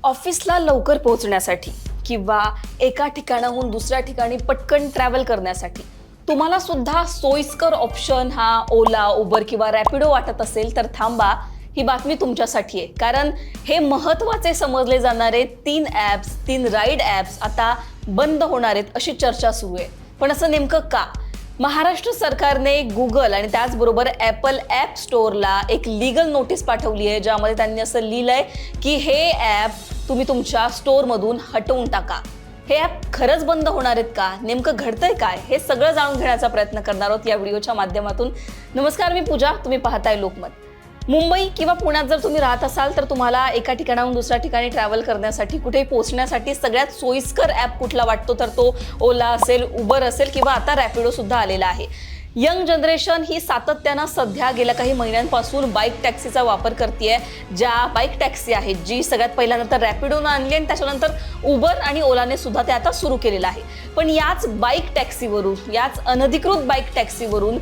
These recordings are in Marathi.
ऑफिसला लवकर पोहोचण्यासाठी किंवा एका ठिकाणाहून दुसऱ्या ठिकाणी पटकन ट्रॅव्हल करण्यासाठी तुम्हाला सुद्धा सोयीस्कर ऑप्शन हा ओला, उबर किंवा रॅपिडो वाटत असेल तर थांबा, ही बातमी तुमच्यासाठी आहे. कारण हे महत्त्वाचे समजले जाणारे 3 ॲप्स, 3 राईड ॲप्स आता बंद होणार आहेत अशी चर्चा सुरू आहे. पण असं नेमकं का? महाराष्ट्र सरकारने गुगल आणि त्याचबरोबर ॲपल ॲप स्टोअरला एक लीगल नोटीस पाठवली आहे, ज्यामध्ये त्यांनी असं लिहिलंय की हे ॲप तुम्ही तुमच्या स्टोअरमधून हटवून टाका. हे ॲप खरंच बंद होणार आहेत का? नेमकं घडतंय काय? हे सगळं जाणून घेण्याचा प्रयत्न करणार आहोत या व्हिडिओच्या माध्यमातून. नमस्कार, मी पूजा, तुम्ही पाहताय लोकमत. मुंबई किंवा पुण्यात जर तुम्ही राहत असाल तर तुम्हाला एका ठिकाणाहून दुसऱ्या ठिकाणी ट्रॅव्हल करण्यासाठी, कुठेही पोहोचण्यासाठी सगळ्यात सोयीस्कर ॲप कुठला वाटतो तर तो ओला असेल, उबर असेल किंवा आता रॅपिडो सुद्धा आलेला आहे. यंग जनरेशन ही सातत्यानं सध्या गेल्या काही महिन्यांपासून बाईक टॅक्सीचा वापर करते. ज्या बाईक टॅक्सी आहेत, जी सगळ्यात पहिल्यांदा रॅपिडोनं आणली आणि त्याच्यानंतर उबर आणि ओलाने सुद्धा ते आता सुरू केलेलं आहे. पण याच बाईक टॅक्सीवरून, याच अनधिकृत बाईक टॅक्सीवरून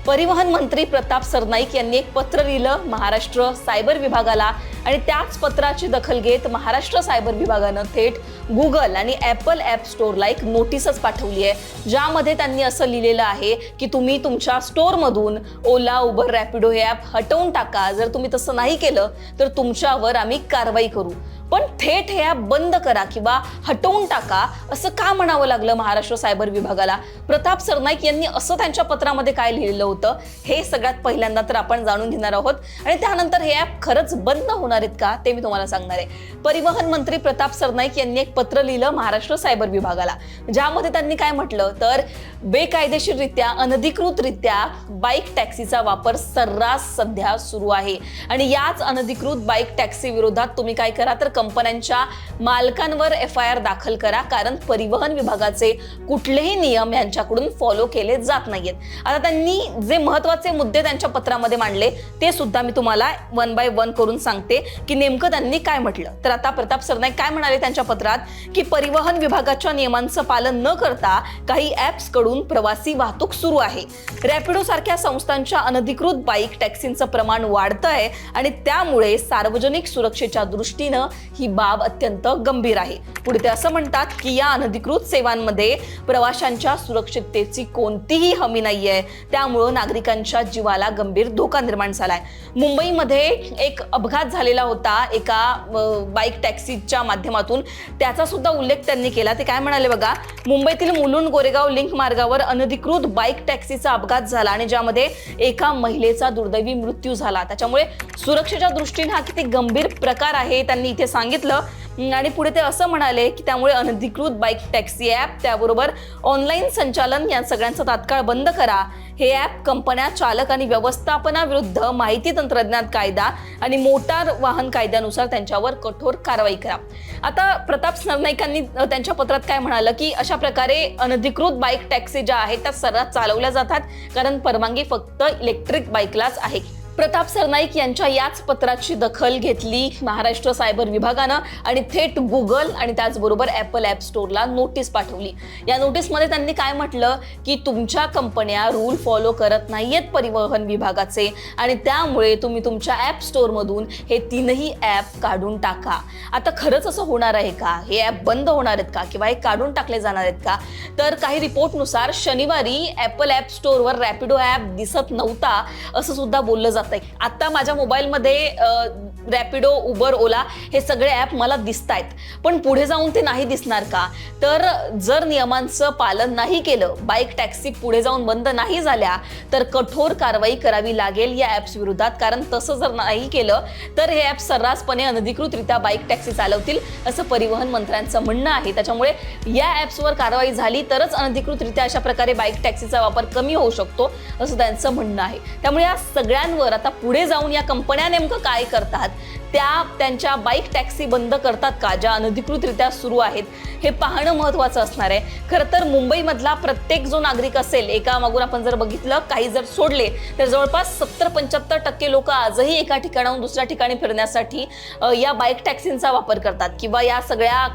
परिवहन मंत्री प्रताप सरनाईक यांनी एक पत्र लिहिलं महाराष्ट्र सायबर विभागाला आणि त्याच पत्राची दखल घेत महाराष्ट्र सायबर विभागानं थेट गुगल आणि ॲपल ॲप स्टोअरला एक नोटीसच पाठवली आहे, ज्यामध्ये त्यांनी असं लिहिलेलं आहे की तुम्ही तुमच्या स्टोअरमधून ओला, उबर, रॅपिडो हे ॲप हटवून टाका. जर तुम्ही तसं नाही केलं तर तुमच्यावर आम्ही कारवाई करू. पण थेट हे ॲप बंद करा किंवा हटवून टाका असं का म्हणावं लागलं महाराष्ट्र सायबर विभागाला? प्रताप सरनाईक यांनी असं त्यांच्या पत्रामध्ये काय लिहिलेलं होतं हे सगळ्यात पहिल्यांदा तर आपण जाणून घेणार आहोत आणि त्यानंतर हे ॲप खरंच बंद होणार आहेत का ते मी तुम्हाला सांगणार आहे. परिवहन मंत्री प्रताप सरनाईक यांनी एक पत्र लिहिलं महाराष्ट्र सायबर विभागाला, ज्यामध्ये त्यांनी काय म्हटलं तर बेकायदेशीररित्या, अनधिकृतरित्या बाईक टॅक्सीचा वापर सर्रास सध्या सुरू आहे आणि याच अनधिकृत बाईक टॅक्सी विरोधात तुम्ही काय करा तर कंपन्यांच्या मालकांवर FIR दाखल करा, कारण परिवहन विभागाचे कुठलेही नियम यांच्याकडून फॉलो केले जात नाहीयेत. आता त्यांनी जे महत्त्वाचे मुद्दे त्यांच्या पत्रामध्ये मांडले ते सुद्धा मी तुम्हाला 1 बाय 1 करून सांगते की नेमकं त्यांनी काय म्हटलं. तर आता प्रताप सरनाईक काय म्हणाले त्यांच्या पत्रात की परिवहन विभागाच्या नियमांचं पालन न करता काही ॲप्स कडून प्रवासी वाहतूक सुरू आहे. रॅपिडो सारख्या संस्थांच्या अनधिकृत बाईक टॅक्सींचं प्रमाण वाढतंय आणि त्यामुळे सार्वजनिक सुरक्षेच्या दृष्टीनं ही बाब अत्यंत गंभीर आहे. पुढे ते असं म्हणतात की या अनधिकृत सेवांमध्ये प्रवाशांच्या सुरक्षिततेची कोणतीही हमी नाहीये, त्यामुळे नागरिकांच्या जीवाला गंभीर धोका निर्माण झालाय. मुंबईमध्ये एक अपघात झालेला होता एका बाईक टॅक्सीच्या माध्यमातून, त्याचा सुद्धा उल्लेख त्यांनी केला. ते काय म्हणाले बघा, मुंबईतील मुलुंड गोरेगाव लिंक मार्गावर अनधिकृत बाईक टॅक्सीचा अपघात झाला आणि ज्यामध्ये एका महिलेचा दुर्दैवी मृत्यू झाला. त्याच्यामुळे सुरक्षेच्या दृष्टीने हा किती गंभीर प्रकार आहे त्यांनी इथे सांगितलं. आणि पुढे ते असं म्हणाले की त्यामुळे अनधिकृत बाईक टॅक्सी ॲप, त्याबरोबर ऑनलाईन संचालन या सगळ्यांचं तात्काळ बंद करा. हे ॲप कंपन्या, चालक आणि व्यवस्थापनाविरुद्ध माहिती तंत्रज्ञान कायदा आणि मोटार वाहन कायद्यानुसार त्यांच्यावर कठोर कारवाई करा. आता प्रताप सरनाईकांनी त्यांच्या पत्रात काय म्हणालं की अशा प्रकारे अनधिकृत बाईक टॅक्सी ज्या आहेत त्या सर्रास चालवल्या जातात, कारण परवानगी फक्त इलेक्ट्रिक बाईकलाच आहे. प्रताप सरनाईक यांच्या याच पत्राची दखल घेतली महाराष्ट्र सायबर विभागानं आणि थेट गुगल आणि त्याचबरोबर ॲपल ॲप स्टोअरला नोटीस पाठवली. या नोटीसमध्ये त्यांनी काय म्हटलं की तुमच्या कंपन्या रूल फॉलो करत नाहीयेत परिवहन विभागाचे आणि त्यामुळे तुम्ही तुमच्या ॲप स्टोअरमधून हे 3ही ॲप काढून टाका. आता खरंच असं होणार आहे का? हे ॲप बंद होणार आहेत का किंवा हे काढून टाकले जाणार आहेत का? तर काही रिपोर्टनुसार शनिवारी ॲपल ॲप स्टोअरवर रॅपिडो ॲप दिसत नव्हता असं सुद्धा बोललं जातं. आता माझ्या मोबाईलमध्ये रॅपिडो, उबर, ओला हे सगळे ॲप मला दिसत आहेत, पण पुढे जाऊन ते नाही दिसणार का? तर जर नियमांचं पालन नाही केलं, बाईक टॅक्सी पुढे जाऊन बंद नाही झाल्या तर कठोर कारवाई करावी लागेल या ॲप्स विरोधात, कारण तसं जर नाही केलं तर हे ॲप सर्रासपणे अनधिकृतरित्या बाईक टॅक्सी चालवतील असं परिवहन मंत्र्यांचं म्हणणं आहे. त्याच्यामुळे या ॲप्सवर कारवाई झाली तरच अनधिकृतरित्या अशा प्रकारे बाईक टॅक्सीचा वापर कमी होऊ शकतो असं त्यांचं म्हणणं आहे. त्यामुळे या सगळ्यांवर आता पुढे जाऊन या कंपन्या नेमकं काय करतात, त्या त्यांच्या बाईक टॅक्सी बंद करतात का ज्या अनधिकृतरित्या सुरू आहेत, हे पाहणं महत्त्वाचं असणार आहे. खरं तर मुंबईमधला प्रत्येक जो नागरिक असेल, एकामागून आपण जर बघितलं, काही जर सोडले तर जवळपास 70-75% लोक आजही एका ठिकाणाहून दुसऱ्या ठिकाणी फिरण्यासाठी या बाईक टॅक्सींचा वापर करतात किंवा या सगळ्या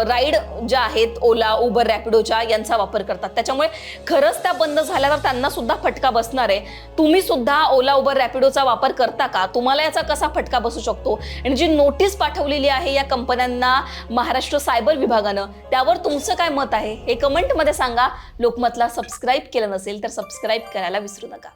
राईड ज्या आहेत ओला, उबर, रॅपिडोच्या यांचा वापर करतात. त्याच्यामुळे खरंच त्या बंद झाल्या तर त्यांना सुद्धा फटका बसणार आहे. तुम्ही सुद्धा ओला, उबर, रॅपिडोचा वापर करता का? तुम्हाला याचा कसा फटका बसू शकतो आणि जी नोटीस पाठवलेली आहे या कंपन्यांना महाराष्ट्र सायबर विभागानं, त्यावर तुमचं काय मत आहे हे कमेंटमध्ये सांगा. लोकमतला सबस्क्राईब केलं नसेल तर सबस्क्राईब करायला विसरू नका.